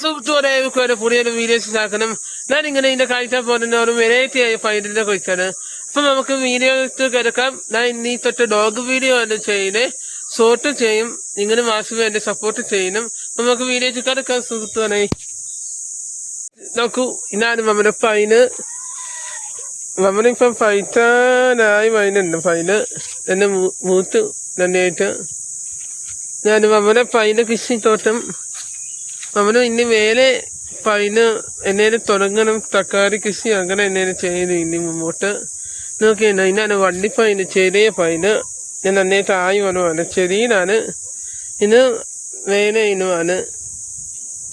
സുഹൃത്തുക്കളെ പുതിയൊരു വീഡിയോസ് ആക്കണം. ഞാൻ ഇങ്ങനെ ഇതിന്റെ കാഴ്ച പോകുന്ന ഒരു വെറൈറ്റി ആയ ഫൈഡിനെ കുറിച്ചാണ്. അപ്പൊ നമുക്ക് വീഡിയോ കിടക്കാം. ഞാൻ ഇന്നീ തൊട്ട് ഡോഗ് വീഡിയോ ആണ് ചെയ്യുന്നത്, ഷോർട്ട് ചെയ്യും. നിങ്ങൾ മാസം എന്റെ സപ്പോർട്ട് ചെയ്യണം. അപ്പൊ നമുക്ക് വീഡിയോ കിടക്കാം സുഹൃത്തുക്കളെ. നോക്കൂ, ഇതാണ് നമ്മുടെ ഫൈന്. നമ്മളിപ്പം ഫൈറ്റാനായി വരുന്നുണ്ട്. ഫൈന് എന്നെ മൂത്ത് നന്നായിട്ട്. ഞാൻ നമ്മുടെ ഫൈന് കൃഷിത്തോട്ടം നമ്മൾ ഇനി മേലെ ഫൈന് എന്നേലും തുടങ്ങണം. തക്കാളി കൃഷി അങ്ങനെ എന്നേലും ചെയ്ത് ഇനി മുമ്പോട്ട് നോക്കിയാണ്. ഇന്നാണ് വണ്ടി ഫൈന്, ചെറിയ ഫൈന്. ഞാൻ നന്നായിട്ട് ആയി വന്നുമാണ്. ചെറിയതാണ് ഇന്ന് മേലെ ഇനുമാണ്.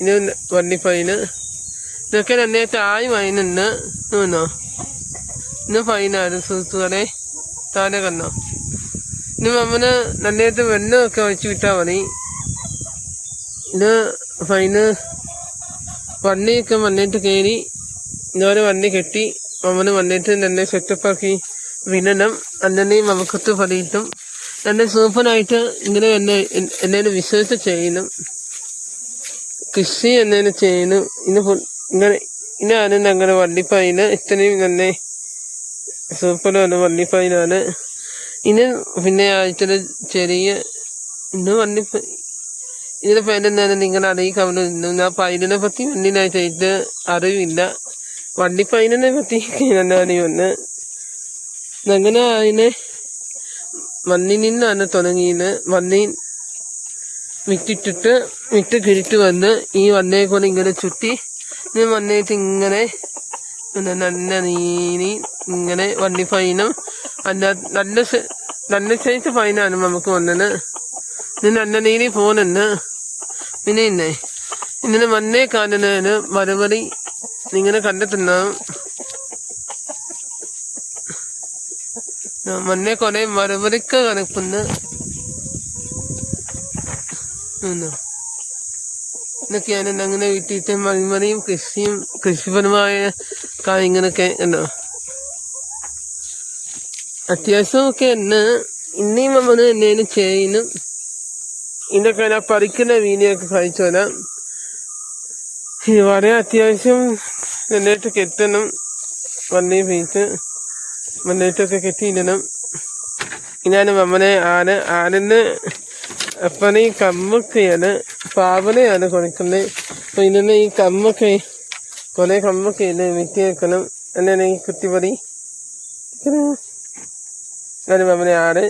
ഇത് വണ്ടി ഫൈന് ഇതൊക്കെ നന്നായിട്ട് ആയി വൈനുണ്ട്. ഇന്ന് ഫൈനാണ് സുഹൃത്തുക്കളെ. താനെ കന്നോ. ഇന്ന് നമ്മള് നന്നായിട്ട് വെണ്ണമൊക്കെ ഒഴിച്ചു വിട്ടാൽ മതി. ഇത് ഫൈന് വണ്ടിയൊക്കെ വന്നിട്ട് കയറി ഇന്നോരെ വണ്ടി കെട്ടി നമ്മള് വന്നിട്ട് തന്നെ സെറ്റപ്പാക്കി വിടണം. അങ്ങനെ നമുക്കത്ത് പണിയിട്ടും തന്നെ സൂപ്പറായിട്ട് ഇങ്ങനെ എന്നേലും വിശ്വസിച്ച് ചെയ്യണം. കൃഷി എന്നേലും ചെയ്യണം. ഇങ്ങനെ ഇനാണ് ഞങ്ങളുടെ വണ്ടിപ്പൈന്. ഇത്രയും തന്നെ സൂപ്പറാണ് വണ്ടിപ്പൈനാണ്. ഇത് പിന്നെ ആഴ്ച ചെറിയ ഇന്ന് വണ്ടിപ്പൈ ഇതിന്റെ പേരെന്താണ് നിങ്ങൾ അറിയിക്കാവുന്ന. ഞാൻ പൈനിനെ പറ്റി മുന്നിനായിട്ട് അറിവില്ല. വണ്ടി പൈനിനെ പറ്റി നല്ല അറിയുണ്ട്. അങ്ങനെ അതിനെ മണ്ണിൽ നിന്നാണ് തുടങ്ങിയത്. മണ്ണിൽ വിട്ട് കിരിട്ട് വന്ന് ഈ വണ്ണയെ കൊണ്ട് ഇങ്ങനെ ചുറ്റി വന്നേറ്റ് ഇങ്ങനെ നല്ല നീനി ഇങ്ങനെ വണ്ടി ഫൈനും നല്ല സൈസ് ഫൈനാണ് നമുക്ക് വന്നത്. ഇത് നല്ല നീനി പോകുന്നുണ്ട്. പിന്നെ ഇന്നലെ മണ്ണേ കാണുന്നതിന് മറുപടി നിങ്ങനെ കണ്ടിട്ടുണ്ടാവും. മണ്ണെ കുറെ മറുപടിക്ക് കണക്കുന്ന ഇതൊക്കെയാണ് അങ്ങനെ വീട്ടിലത്തെ മറിമറിയും കൃഷിയും കൃഷിപരമായ കാര്യങ്ങളൊക്കെ ഉണ്ടോ. അത്യാവശ്യമൊക്കെ തന്നെ ഇനിയും നമ്മൾ എന്നേലും ചെയ്യുന്നു. ഇതൊക്കെ ഞാൻ പറിക്കുന്ന വീഡിയോ ഒക്കെ കഴിച്ചോലാം. വളരെ അത്യാവശ്യം നന്നായിട്ട് കെട്ടണം. വണ്ടി വീട്ട് നന്നായിട്ടൊക്കെ കെട്ടിയിടണം. ഇതാണ് നമ്മളെ ആടിന് അപ്പനെ ഈ കമ്മൊക്കെയാണ് പാവനയാണ് കൊടുക്കുന്നത്. അപ്പൊ ഇതിന് ഈ കമ്മൊക്കെ കുറെ കമ്മൊക്കെ ഇല്ല വെട്ടി വെക്കണം. എന്നാണ് ഈ കുത്തിപ്പറി. ഇതാണ് നമ്മളെ ആട്.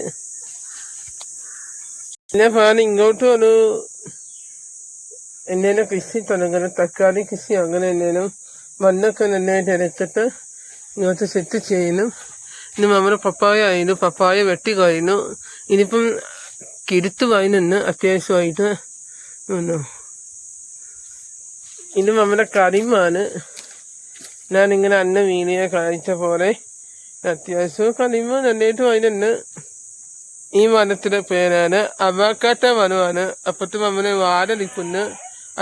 പിന്നെ ഫാൻ ഇങ്ങോട്ടും ഒരു എന്നേലും കൃഷി തുടങ്ങണം. തക്കാളി കൃഷി അങ്ങനെ എന്നേലും മണ്ണൊക്കെ നന്നായിട്ട് എടുത്തിട്ട് ഇങ്ങോട്ട് സെറ്റ് ചെയ്യണം. ഇനി നമ്മുടെ പപ്പായ ആയിരുന്നു. പപ്പായ വെട്ടി കഴിഞ്ഞു. ഇനിയിപ്പം കിരുത്ത് വായിനുണ്ട് അത്യാവശ്യമായിട്ട്. ഇത് നമ്മുടെ കരിമാണ്. ഞാനിങ്ങനെ അന്ന വീണിയെ കാഴ്ച പോലെ അത്യാവശ്യം കരിമ നന്നായിട്ട് വായിനുണ്ട്. ഈ മരത്തിന്റെ പേരാണ് അവക്കാട്ട മരമാണ്. അപ്പുറത്ത് നമ്മള് വാടലിക്കുന്നു.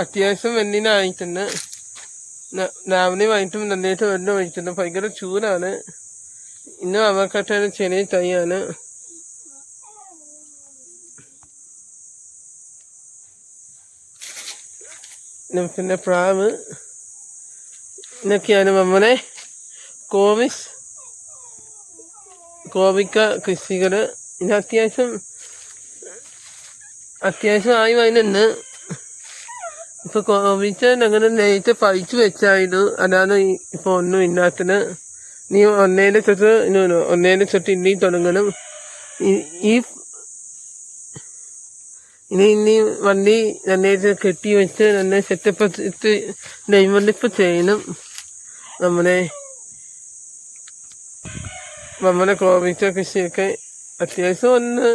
അത്യാവശ്യം വെണ്ണിനായിട്ടുണ്ട്. രാവിലെയുമായിട്ടും നന്നായിട്ട് വെള്ളം ഒഴിച്ചിട്ടുണ്ട്. ഭയങ്കര ചൂടാണ്. ഇന്നും അവക്കാട്ടയുടെ ചെറിയ തൈയാണ്. പിന്നെ പ്രാവ്. ഇതൊക്കെയാണ് നമ്മളെ കോവിക്ക കൃഷികള്. ഇത് അത്യാവശ്യം ആയി വരുന്നുണ്ട്. ഇപ്പൊ കോവിച്ച അങ്ങനെ നേരത്തെ പറിച്ചു വെച്ചായിരുന്നു. അതാണ് ഇപ്പൊ ഒന്നും ഇല്ലാത്തത്. നീ ഒന്നേനെ തൊട്ട് ഇനി തുടങ്ങണം. ഇനി വണ്ടി നന്നായിട്ട് കെട്ടി വെച്ച് നല്ല സെറ്റപ്പ് ഡൈമണ്ടിപ്പ് ചെയ്യണം. നമ്മളെ കോവിച്ച കൃഷിയൊക്കെ അത്യാവശ്യം ഒന്ന്.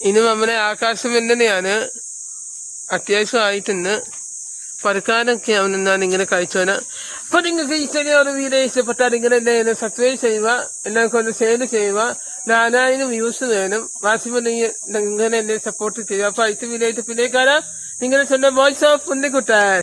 ഇനി നമ്മളെ ആകാശം തന്നെയാണ് അത്യാവശ്യം ആയിട്ടുണ്ട്. പറക്കാനൊക്കെ അവനെന്നാണ് ഇങ്ങനെ കഴിച്ചോന. അപ്പൊ നിങ്ങൾക്ക് ഈ ചെറിയൊരു വീഡിയോ ഇഷ്ടപ്പെട്ടാൽ ഇങ്ങനെ എന്നെ സബ്സ്ക്രൈബ് ചെയ്യുക, എല്ലാവർക്കും ഒന്ന് ഷെയർ ചെയ്യുക. 4000 വ്യൂസ് വേണം. മാക്സിമം ഇങ്ങനെ എന്നെ സപ്പോർട്ട് ചെയ്യുക. അപ്പൊ അടുത്ത വീഡിയോ ആയിട്ട് പിന്നെ കാണാം. നിങ്ങളുടെ സ്വന്തം വോയിസ് ഓഫ് ഉണ്ണിക്കുട്ടൻ.